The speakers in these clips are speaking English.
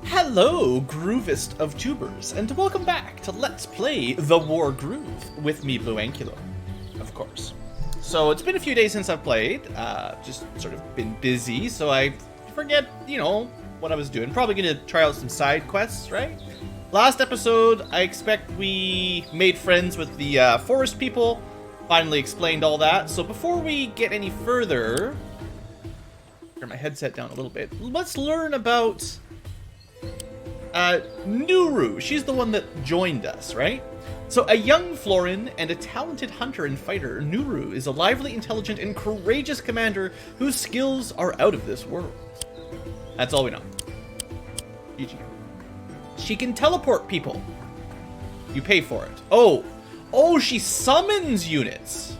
Hello, Groovist of tubers, and welcome back to Let's Play the Wargroove with me, BlueAnkylo, of course. So it's been a few days since I've played, just sort of been busy, so I forget, what I was doing. Probably gonna try out some side quests, right? Last episode, I expect we made friends with the forest people, finally explained all that. So before we get any further, turn my headset down a little bit, let's learn about Nuru. She's the one that joined us, right? So a young Florin and a talented hunter and fighter, Nuru is a lively, intelligent, and courageous commander whose skills are out of this world. That's all we know. GG. She can teleport people. You pay for it. Oh, she summons units.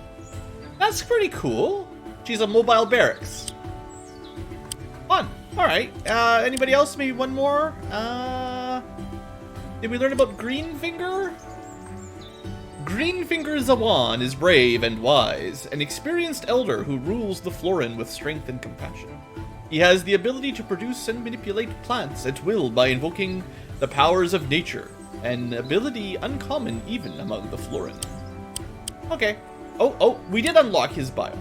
That's pretty cool. She's a mobile barracks. Fun. Alright, anybody else? Maybe one more? Did we learn about Greenfinger? Greenfinger Zawan is brave and wise, an experienced elder who rules the Florin with strength and compassion. He has the ability to produce and manipulate plants at will by invoking the powers of nature, an ability uncommon even among the Florin. Okay. Oh, we did unlock his bio.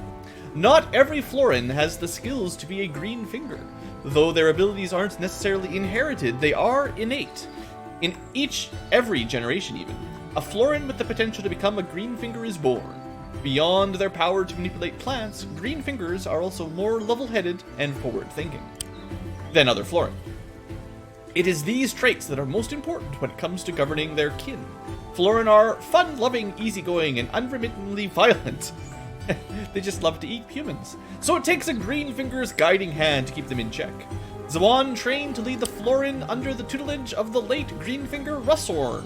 Not every Florin has the skills to be a Greenfinger. Though their abilities aren't necessarily inherited, they are innate. In every generation even, a Florin with the potential to become a Greenfinger is born. Beyond their power to manipulate plants, Greenfingers are also more level-headed and forward-thinking than other Florin. It is these traits that are most important when it comes to governing their kin. Florin are fun-loving, easygoing, and unremittingly violent. They just love to eat humans. So it takes a Greenfinger's guiding hand to keep them in check. Zawan trained to lead the Florin under the tutelage of the late Greenfinger Russorn.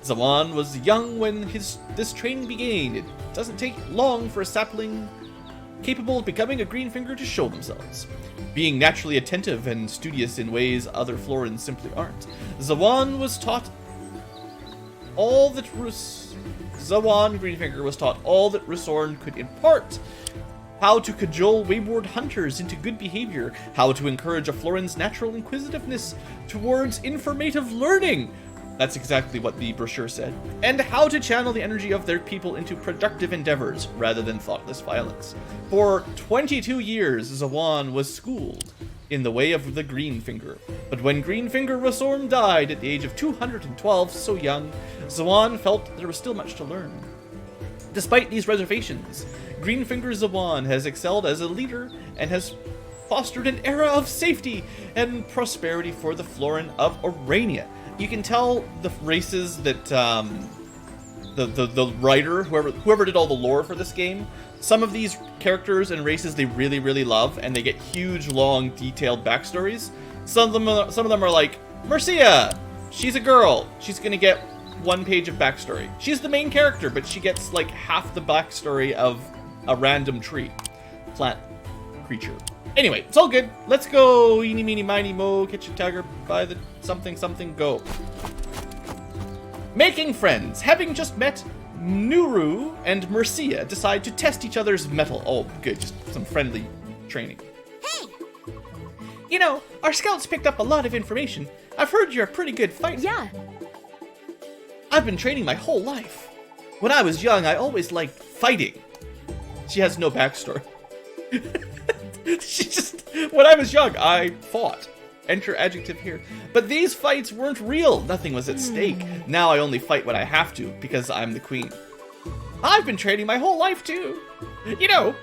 Zawan was young when this training began. It doesn't take long for a sapling capable of becoming a Greenfinger to show themselves. Being naturally attentive and studious in ways other Florins simply aren't. Zawan Greenfinger was taught all that Russorn could impart. How to cajole wayward hunters into good behavior, how to encourage a Florin's natural inquisitiveness towards informative learning. That's exactly what the brochure said. And how to channel the energy of their people into productive endeavors rather than thoughtless violence. For 22 years, Zawan was schooled in the way of the Greenfinger. But when Greenfinger Russorn died at the age of 212, so young, Zawan felt there was still much to learn. Despite these reservations, Greenfinger Zawan has excelled as a leader and has fostered an era of safety and prosperity for the Florin of Orania. You can tell the races that the writer, whoever did all the lore for this game, some of these characters and races they really, really love, and they get huge, long, detailed backstories. Some of them are like, Mercia, she's a girl, she's gonna get 1 page of backstory. She's the main character, but she gets like half the backstory of a random tree, plant, creature. Anyway, it's all good. Let's go, eeny, meeny, miny, mo, catch a tiger by the something, go. Making friends. Having just met, Nuru and Mercia decide to test each other's mettle. Oh, good, just some friendly training. Hey! Our scouts picked up a lot of information. I've heard you're a pretty good fighter. Yeah. I've been training my whole life. When I was young, I always liked fighting. She has no backstory. When I was young, I fought. Enter adjective here. But these fights weren't real. Nothing was at stake. Now I only fight when I have to, because I'm the queen. I've been training my whole life, too.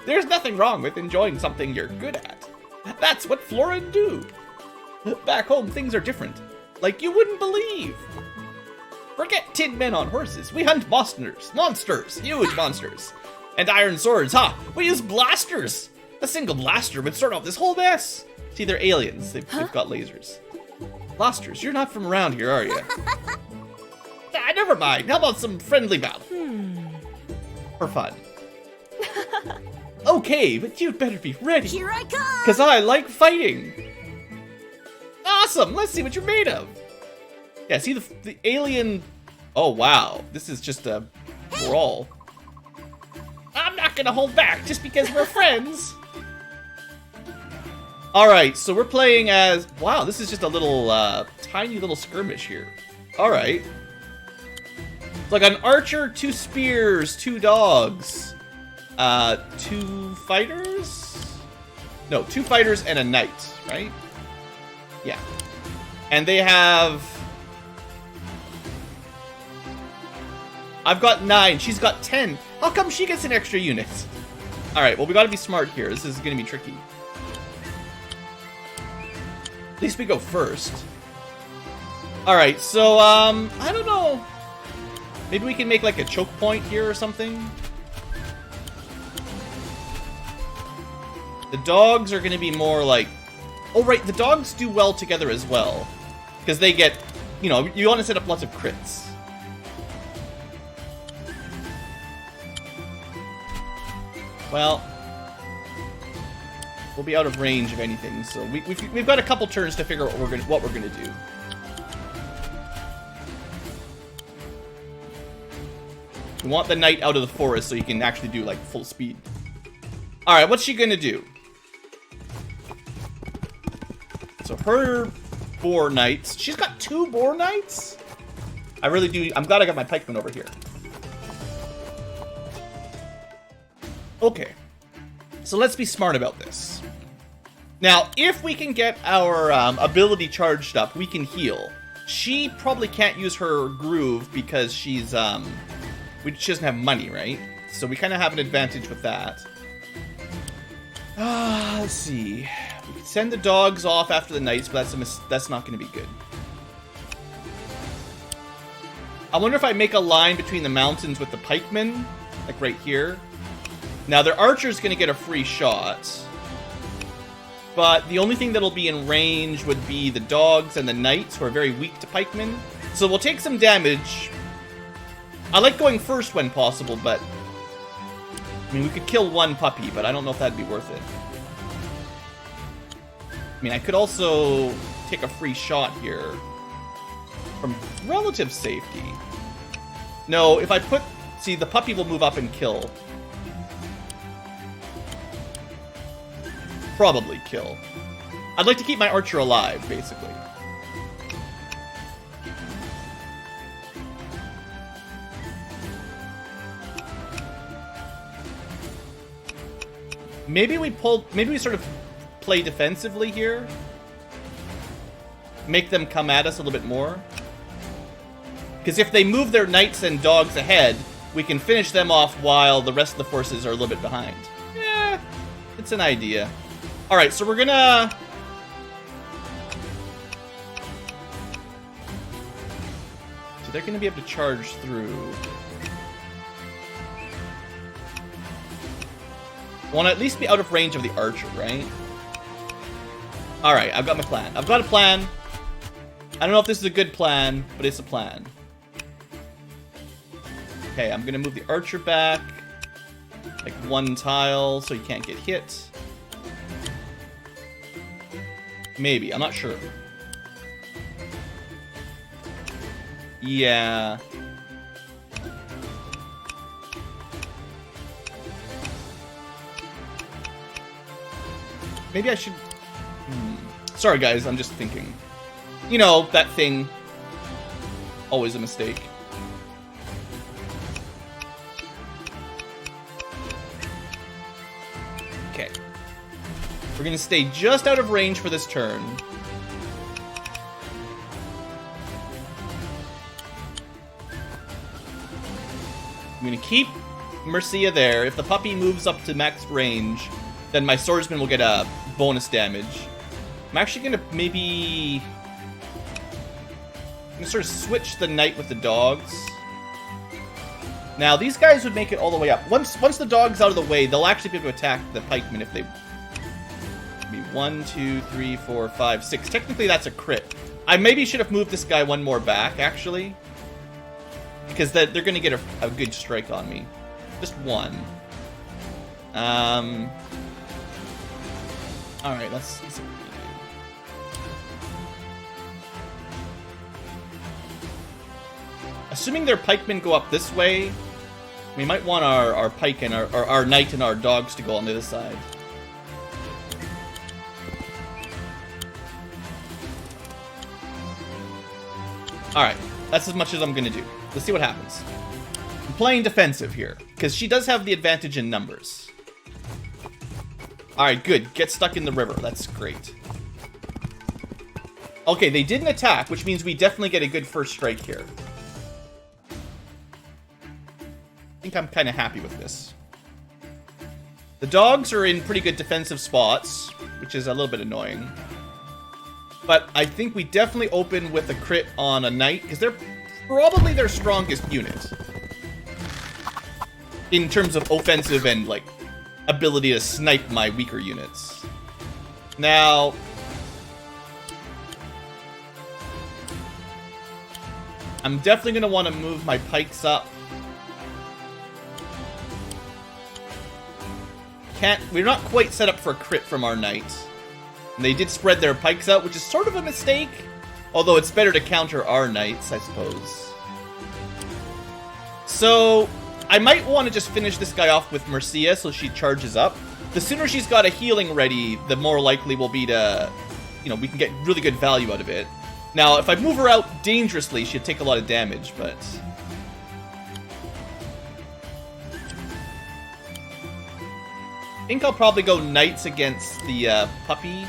There's nothing wrong with enjoying something you're good at. That's what Florin do. Back home, things are different. Like you wouldn't believe. Forget tin men on horses. We hunt monsters, huge monsters. And iron swords, we use blasters. A single blaster would start off this whole mess. See, they're aliens. They've got lasers. Blasters, you're not from around here, are you? Never mind. How about some friendly battle? For fun. Okay, but you'd better be ready. Here I come! Because I like fighting. Awesome, let's see what you're made of. Yeah, see the alien... Oh, wow. This is just a brawl. I'm not gonna hold back just because we're friends. Alright, so we're playing as... Wow, this is just a little, tiny little skirmish here. Alright. It's like an archer, 2 spears, 2 dogs. 2 fighters? No, 2 fighters and a knight, right? Yeah. And they have... I've got 9, she's got 10. How come she gets an extra unit? Alright, well, we gotta be smart here. This is gonna be tricky. At least we go first. Alright, so, I don't know. Maybe we can make, like, a choke point here or something? The dogs are gonna be more, like... Oh, right, the dogs do well together as well. Because they get... You know, you want to set up lots of crits. Well... We'll be out of range of anything, so we've got a couple turns to figure out what we're gonna do. We want the knight out of the forest so you can actually do like full speed. All right, what's she gonna do? So her boar knights. She's got 2 boar knights. I really do. I'm glad I got my pikeman over here. Okay. So let's be smart about this. Now, if we can get our ability charged up, we can heal. She probably can't use her groove because she's, she doesn't have money, right? So we kind of have an advantage with that. Let's see. We can send the dogs off after the knights, but that's not going to be good. I wonder if I make a line between the mountains with the pikemen, like right here. Now, their archer's going to get a free shot. But the only thing that'll be in range would be the dogs and the knights, who are very weak to pikemen. So we'll take some damage. I like going first when possible, but... I mean, we could kill 1 puppy, but I don't know if that'd be worth it. I mean, I could also take a free shot here. From relative safety. No, if I put... See, the puppy will move up and kill. Probably kill. I'd like to keep my archer alive, basically. Maybe we sort of play defensively here. Make them come at us a little bit more. Because if they move their knights and dogs ahead, we can finish them off while the rest of the forces are a little bit behind. Yeah, it's an idea. Alright, so we're gonna... So they're gonna be able to charge through. Want to at least be out of range of the archer, right? Alright, I've got my plan. I've got a plan. I don't know if this is a good plan, but it's a plan. Okay, I'm gonna move the archer back. Like 1 tile, so he can't get hit. Maybe, I'm not sure. Yeah. Maybe I should... Sorry guys, I'm just thinking. You know, that thing. Always a mistake. Okay. We're gonna stay just out of range for this turn. I'm gonna keep Mercia there. If the puppy moves up to max range, then my swordsman will get a bonus damage. I'm actually gonna maybe... I'm gonna sort of switch the knight with the dogs. Now, these guys would make it all the way up. Once the dog's out of the way, they'll actually be able to attack the pikemen if they... 1, 2, 3, 4, 5, 6. Technically, that's a crit. I maybe should have moved this guy 1 more back, actually. Because they're going to get a good strike on me. Just 1. Alright, let's see what we do. Assuming their pikemen go up this way, we might want our pike and our knight and our dogs to go on the other side. Alright, that's as much as I'm gonna do. Let's see what happens. I'm playing defensive here, because she does have the advantage in numbers. Alright, good. Get stuck in the river. That's great. Okay, they didn't attack, which means we definitely get a good first strike here. I think I'm kind of happy with this. The dogs are in pretty good defensive spots, which is a little bit annoying. But I think we definitely open with a crit on a knight, because they're probably their strongest unit. In terms of offensive and, like, ability to snipe my weaker units. Now... I'm definitely going to want to move my pikes up. We're not quite set up for a crit from our knight. And they did spread their pikes out, which is sort of a mistake. Although it's better to counter our knights, I suppose. So, I might want to just finish this guy off with Mercia so she charges up. The sooner she's got a healing ready, the more likely we'll be to, you know, we can get really good value out of it. Now, if I move her out dangerously, she'd take a lot of damage, but... I think I'll probably go knights against the puppy.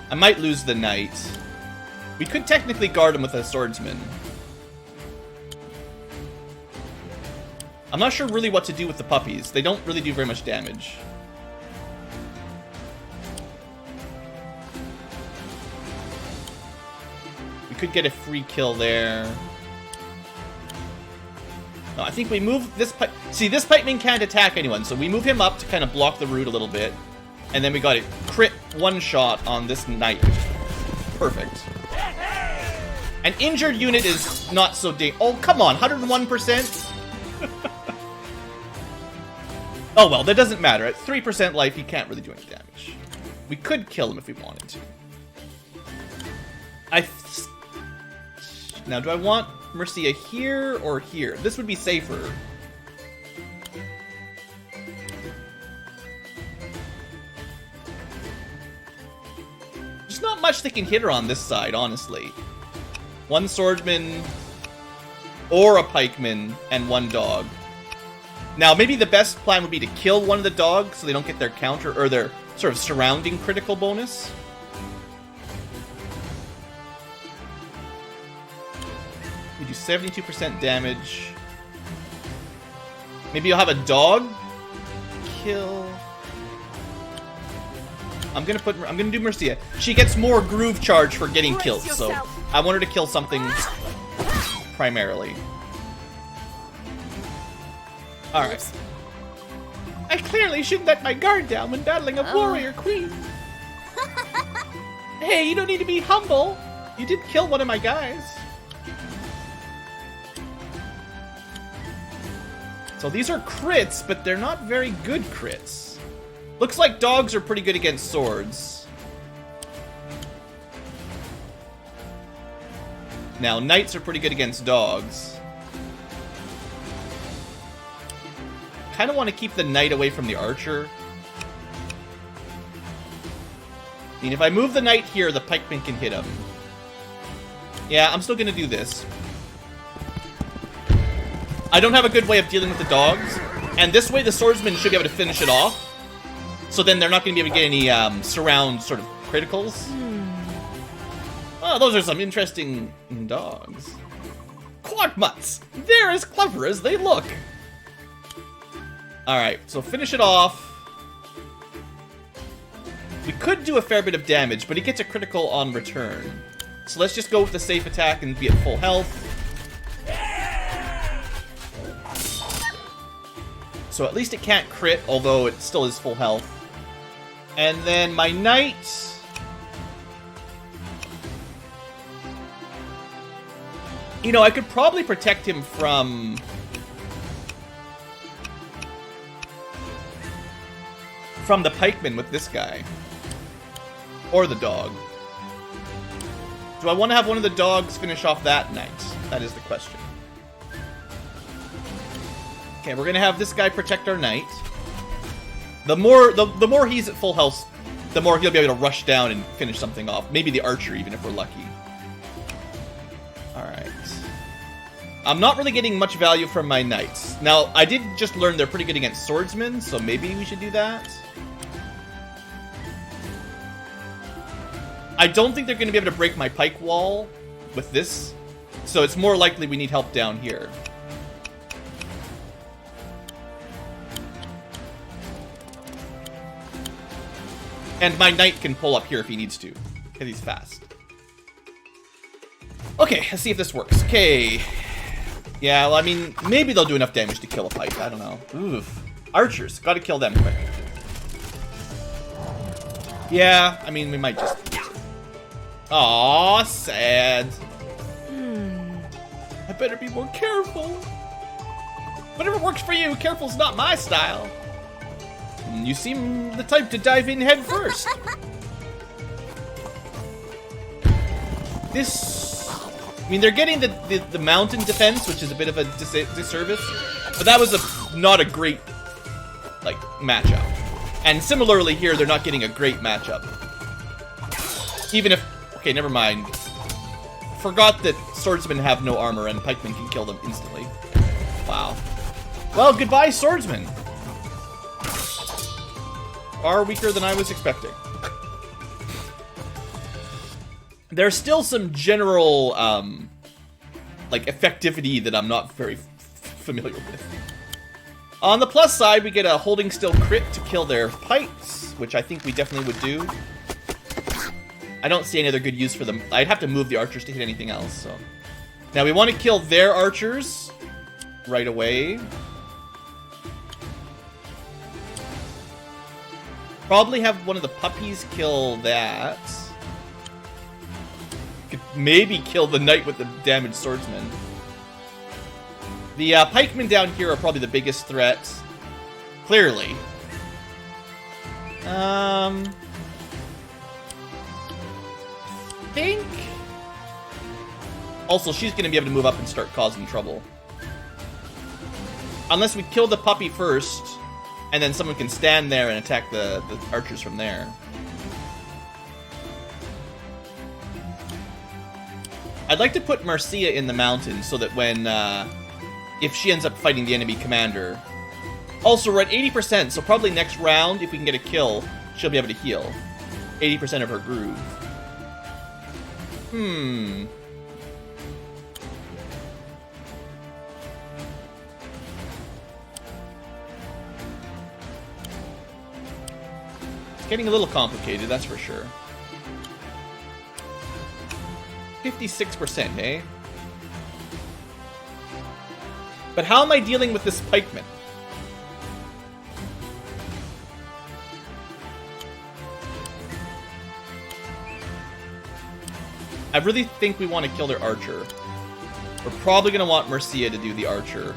I might lose the knight. We could technically guard him with a swordsman. I'm not sure really what to do with the puppies. They don't really do very much damage. We could get a free kill there. No, I think we move this pipe... See, this pikeman can't attack anyone, so we move him up to kind of block the route a little bit. And then we got a crit one-shot on this knight. Perfect. An injured unit is not so Oh, come on, 101%? Oh well, that doesn't matter. At 3% life, he can't really do any damage. We could kill him if we wanted to. Now, do I want Mercia here or here? This would be safer. There's not much that can hit her on this side, honestly. One swordsman, or a pikeman, and one dog. Now, maybe the best plan would be to kill one of the dogs so they don't get their counter, or their sort of surrounding critical bonus. We do 72% damage. Maybe you'll have a dog kill. I'm gonna do Mercia. She gets more groove charge for getting killed, so I want her to kill something primarily. Alright. I clearly shouldn't let my guard down when battling a warrior queen. Hey, you don't need to be humble. You did kill one of my guys. So these are crits, but they're not very good crits. Looks like dogs are pretty good against swords. Now, knights are pretty good against dogs. Kind of want to keep the knight away from the archer. I mean, if I move the knight here, the pikeman can hit him. Yeah, I'm still going to do this. I don't have a good way of dealing with the dogs, and this way the swordsman should be able to finish it off. So then they're not going to be able to get any surround sort of criticals. Oh, those are some interesting dogs. Quad mutts! They're as clever as they look! Alright, so finish it off. We could do a fair bit of damage, but he gets a critical on return. So let's just go with the safe attack and be at full health. So at least it can't crit, although it still is full health. And then my knight... You know, I could probably protect him from... the pikeman with this guy. Or the dog. Do I want to have one of the dogs finish off that knight? That is the question. Okay, we're gonna have this guy protect our knight. The more he's at full health, the more he'll be able to rush down and finish something off. Maybe the archer, even if we're lucky. I'm not really getting much value from my knights. Now, I did just learn they're pretty good against swordsmen, so maybe we should do that. I don't think they're going to be able to break my pike wall with this, so it's more likely we need help down here. And my knight can pull up here if he needs to, because he's fast. Okay, let's see if this works. Okay. Yeah, well, I mean, maybe they'll do enough damage to kill a pike. I don't know. Oof. Archers. Gotta kill them quick. Yeah, I mean, we might just... Aw, sad. I better be more careful. Whatever works for you, careful's not my style. You seem the type to dive in head first. This... I mean, they're getting the mountain defense, which is a bit of a disservice. But that was not a great, like, matchup. And similarly here, they're not getting a great matchup. Even if... Okay, never mind. Forgot that swordsmen have no armor and pikemen can kill them instantly. Wow. Well, goodbye, swordsmen. Far weaker than I was expecting. There's still some general, like, effectivity that I'm not very familiar with. On the plus side, we get a holding still crit to kill their pikes, which I think we definitely would do. I don't see any other good use for them. I'd have to move the archers to hit anything else, so. Now, we want to kill their archers right away. Probably have one of the puppies kill that. Could maybe kill the knight with the damaged swordsman. The pikemen down here are probably the biggest threat. Clearly. Think. Also, she's going to be able to move up and start causing trouble. Unless we kill the puppy first, and then someone can stand there and attack the archers from there. I'd like to put Marcia in the mountain so that when, if she ends up fighting the enemy commander. Also, we're at 80%, so probably next round, if we can get a kill, she'll be able to heal. 80% of her groove. It's getting a little complicated, that's for sure. 56%, eh? But how am I dealing with this pikeman? I really think we want to kill their archer. We're probably going to want Marcia to do the archer.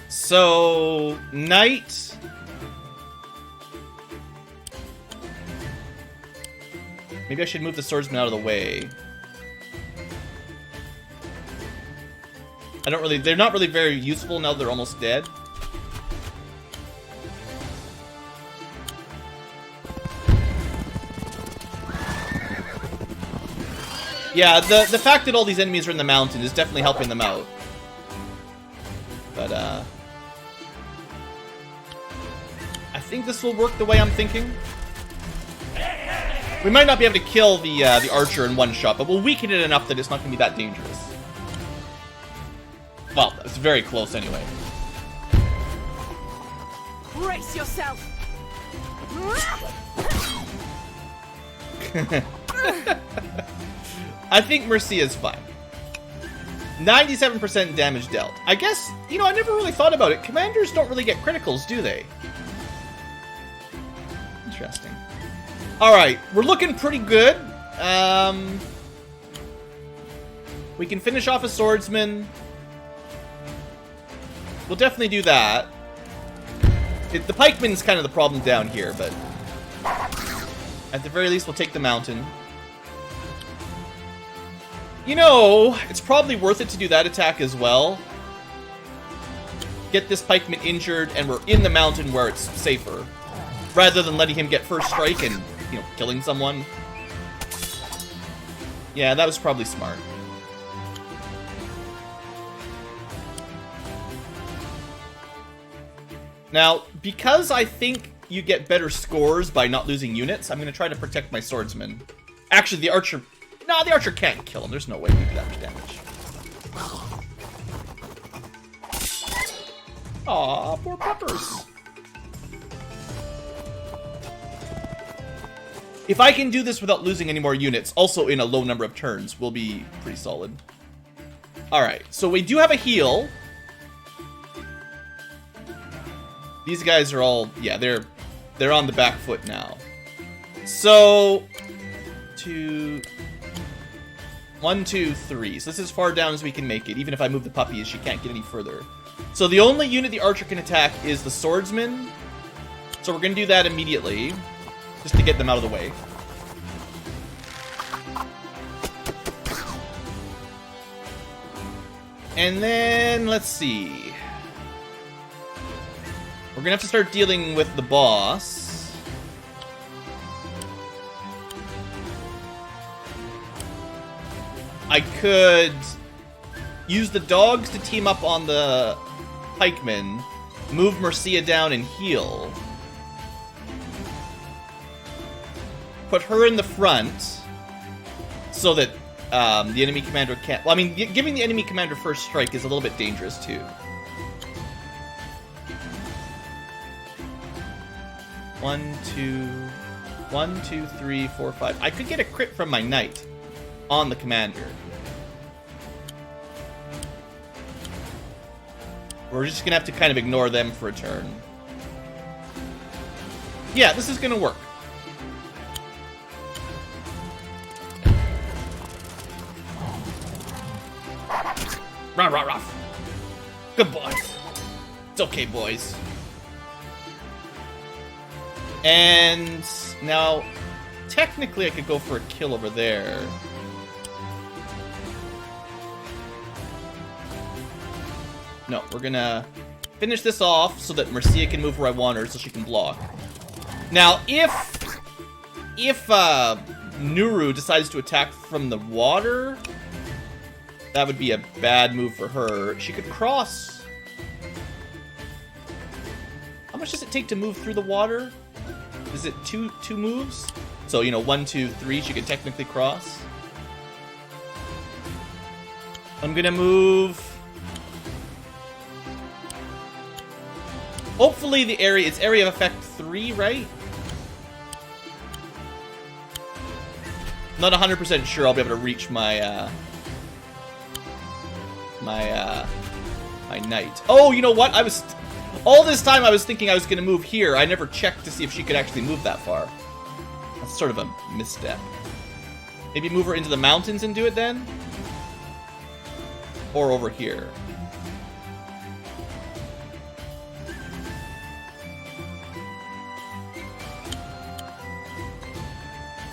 So, knight. Maybe I should move the swordsman out of the way. They're not really very useful now that they're almost dead. Yeah, the fact that all these enemies are in the mountain is definitely helping them out. But, I think this will work the way I'm thinking. We might not be able to kill the archer in one shot, but we'll weaken it enough that it's not going to be that dangerous. Well, it's very close anyway. Brace yourself. I think Mercia's fine. 97% damage dealt. I guess, you know, I never really thought about it. Commanders don't really get criticals, do they? Interesting. Alright, we're looking pretty good. We can finish off a swordsman. We'll definitely do that. The pikeman's kind of the problem down here, but at the very least, we'll take the mountain. You know, it's probably worth it to do that attack as well. Get this pikeman injured, and we're in the mountain where it's safer. Rather than letting him get first strike and you know, killing someone. Yeah, that was probably smart. Now, because I think you get better scores by not losing units, I'm going to try to protect my swordsman. Actually, the archer... No, the archer can't kill him. There's no way he can do that much damage. Aw, poor puppers. If I can do this without losing any more units, also in a low number of turns, we'll be pretty solid. Alright, so we do have a heal. These guys are all... Yeah, they're on the back foot now. So... 1, 2, 3. So this is as far down as we can make it. Even if I move the puppies, she can't get any further. So the only unit the archer can attack is the swordsman. So we're going to do that immediately. Just to get them out of the way. And then, let's see. We're gonna have to start dealing with the boss. I could use the dogs to team up on the pikemen, move Mercia down and heal. Put her in the front so that the enemy commander can't... Well, I mean, giving the enemy commander first strike is a little bit dangerous, too. 1, 2, 3, 4, 5. I could get a crit from my knight on the commander. We're just gonna have to kind of ignore them for a turn. Yeah, this is gonna work. Rah, rah, rah. Good boy. It's okay, boys. And now, technically I could go for a kill over there. No, we're gonna finish this off so that Mercia can move where I want her so she can block. Now, if Nuru decides to attack from the water, that would be a bad move for her. She could cross. How much does it take to move through the water? Is it two moves? So, you know, 1, 2, 3, she could technically cross. I'm gonna move... Hopefully the area, it's area of effect 3, right? Not 100% sure I'll be able to reach my, my knight. Oh, you know what? All this time I was thinking I was gonna move here. I never checked to see if she could actually move that far. That's sort of a misstep. Maybe move her into the mountains and do it then? Or over here.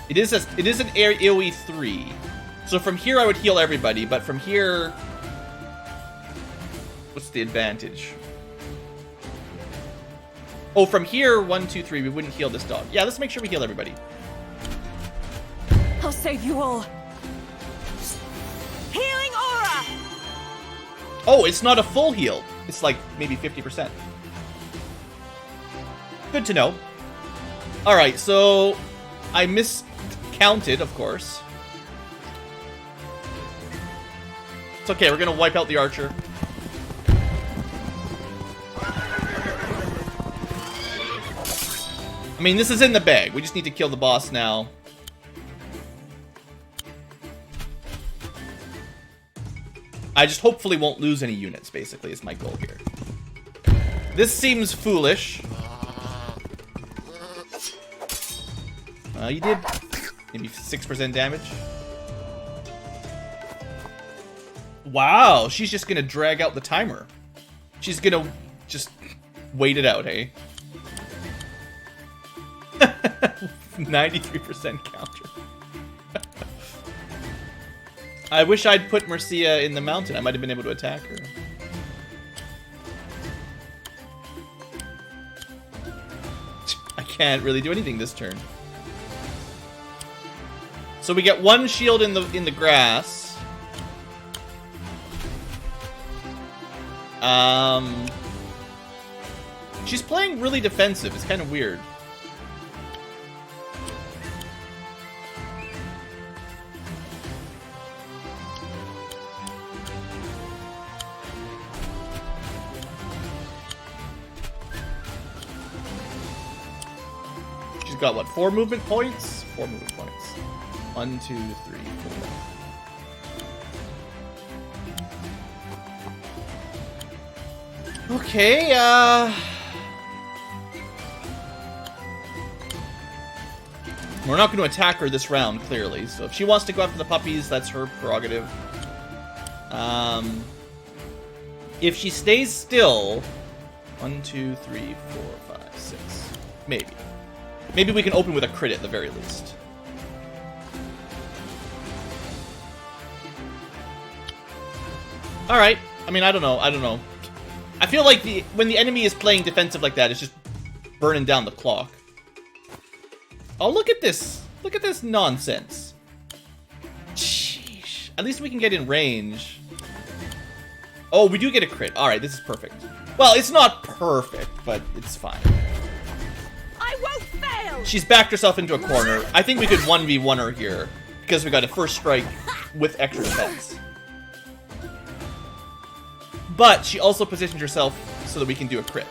It is an AoE 3. So from here I would heal everybody, but from here... What's the advantage? Oh, from here, 1, 2, 3, we wouldn't heal this dog. Yeah, let's make sure we heal everybody. I'll save you all. Healing aura! Oh, it's not a full heal. It's like maybe 50%. Good to know. Alright, so I miscounted, of course. It's okay, we're gonna wipe out the archer. I mean, this is in the bag. We just need to kill the boss now. I just hopefully won't lose any units, basically, is my goal here. This seems foolish. You did maybe 6% damage. Wow, she's just gonna drag out the timer. She's gonna just wait it out, hey? 93% counter. I wish I'd put Mercia in the mountain. I might have been able to attack her. I can't really do anything this turn. So we get one shield in the grass. She's playing really defensive. It's kind of weird. She's got, what, 4 movement points? 4 movement points. 1, 2, 3, 4. Okay, we're not going to attack her this round, clearly. So if she wants to go after the puppies, that's her prerogative. If she stays still... 1, 2, 3, 4, 5, 6. Maybe. Maybe we can open with a crit at the very least. Alright. I mean, I don't know. I feel like when the enemy is playing defensive like that, it's just burning down the clock. Oh, look at this. Look at this nonsense. Sheesh. At least we can get in range. Oh, we do get a crit. Alright, this is perfect. Well, it's not perfect, but it's fine. I won't fail! She's backed herself into a corner. I think we could 1v1 her here, because we got a first strike with extra defense. But she also positioned herself so that we can do a crit.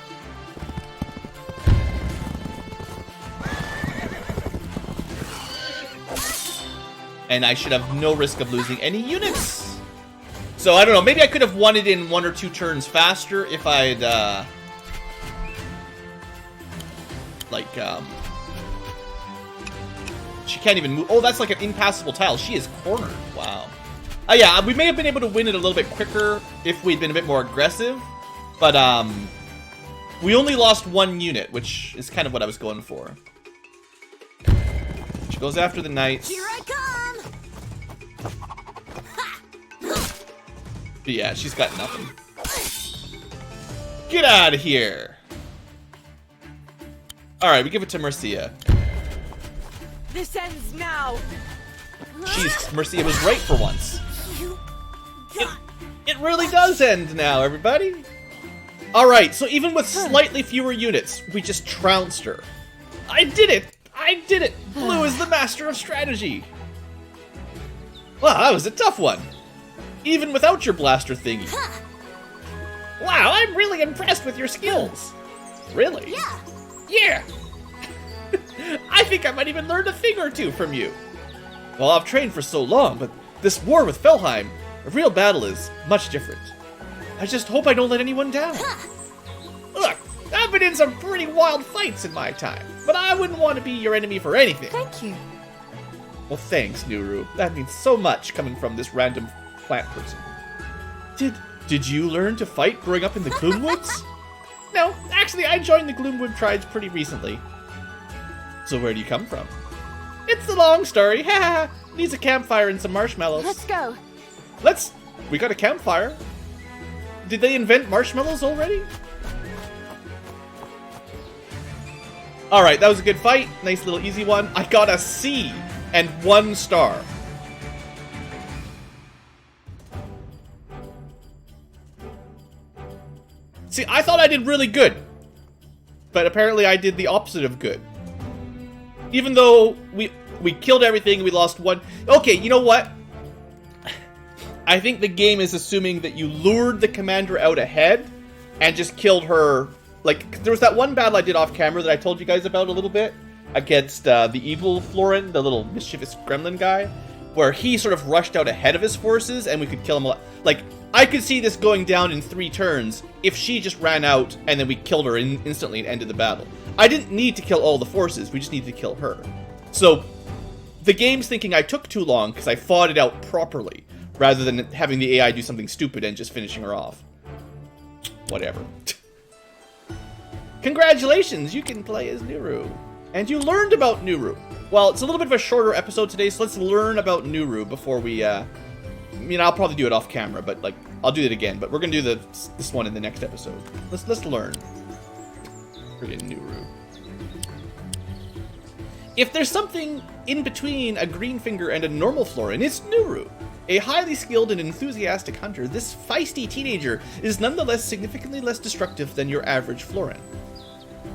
And I should have no risk of losing any units. So, I don't know. Maybe I could have won it in 1 or 2 turns faster if I'd, she can't even move. Oh, that's like an impassable tile. She is cornered. Wow. Yeah, we may have been able to win it a little bit quicker if we'd been a bit more aggressive. But, we only lost 1 unit, which is kind of what I was going for. She goes after the knights. Here I come! But yeah, she's got nothing. Get out of here! Alright, we give it to Mercia. This ends now! Jeez, Mercia was right for once. It really does end now, everybody. Alright, so even with slightly fewer units, we just trounced her. I did it! I did it! Blue is the master of strategy! Well, that was a tough one. Even without your blaster thingy. Wow, I'm really impressed with your skills. Really? Yeah! Yeah! I think I might even learn a thing or two from you. Well, I've trained for so long, but this war with Felheim, a real battle is much different. I just hope I don't let anyone down. Look, I've been in some pretty wild fights in my time, but I wouldn't want to be your enemy for anything. Thank you. Well, thanks, Nuru. That means so much coming from this random plant person. Did you learn to fight growing up in the Gloomwoods? No, actually, I joined the Gloomwood tribes pretty recently. So where do you come from? It's a long story. Haha. Needs a campfire and some marshmallows. Let's go. We got a campfire. Did they invent marshmallows already? Alright, that was a good fight. Nice little easy one. I got a C and 1 star. See, I thought I did really good. But apparently I did the opposite of good. Even though we killed everything, we lost 1. Okay, you know what? I think the game is assuming that you lured the commander out ahead and just killed her. Like, there was that one battle I did off camera that I told you guys about a little bit against the evil Florin, the little mischievous gremlin guy, where he sort of rushed out ahead of his forces and we could kill him a lot. Like, I could see this going down in 3 turns if she just ran out and then we killed her instantly and ended the battle. I didn't need to kill all the forces, we just needed to kill her. So, the game's thinking I took too long because I fought it out properly, rather than having the AI do something stupid and just finishing her off. Whatever. Congratulations, you can play as Nuru. And you learned about Nuru. Well, it's a little bit of a shorter episode today, so let's learn about Nuru before we, I mean, I'll probably do it off camera, but, like, I'll do it again. But we're gonna do this one in the next episode. Let's learn. Friggin' Nuru. If there's something in between a Greenfinger and a normal Florin, it's Nuru. A highly skilled and enthusiastic hunter, this feisty teenager is nonetheless significantly less destructive than your average Florin.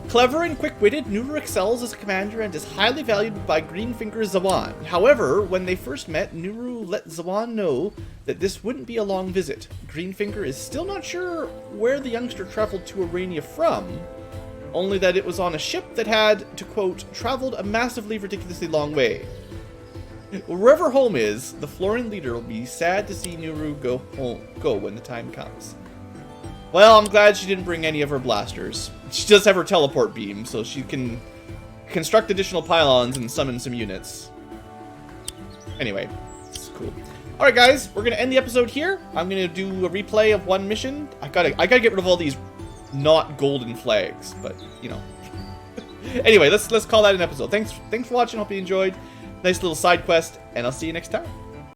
Clever and quick-witted, Nuru excels as a commander and is highly valued by Greenfinger Zawan. However, when they first met, Nuru let Zawan know that this wouldn't be a long visit. Greenfinger is still not sure where the youngster traveled to Arania from, only that it was on a ship that had, to quote, traveled a massively ridiculously long way. Wherever home is, the Florin leader will be sad to see Nuru go when the time comes. Well, I'm glad she didn't bring any of her blasters. She does have her teleport beam, so she can construct additional pylons and summon some units. Anyway, it's cool. Alright guys, we're gonna end the episode here. I'm gonna do a replay of one mission. I gotta get rid of all these not golden flags, but you know. Anyway, let's call that an episode. Thanks for watching, hope you enjoyed. Nice little side quest, and I'll see you next time.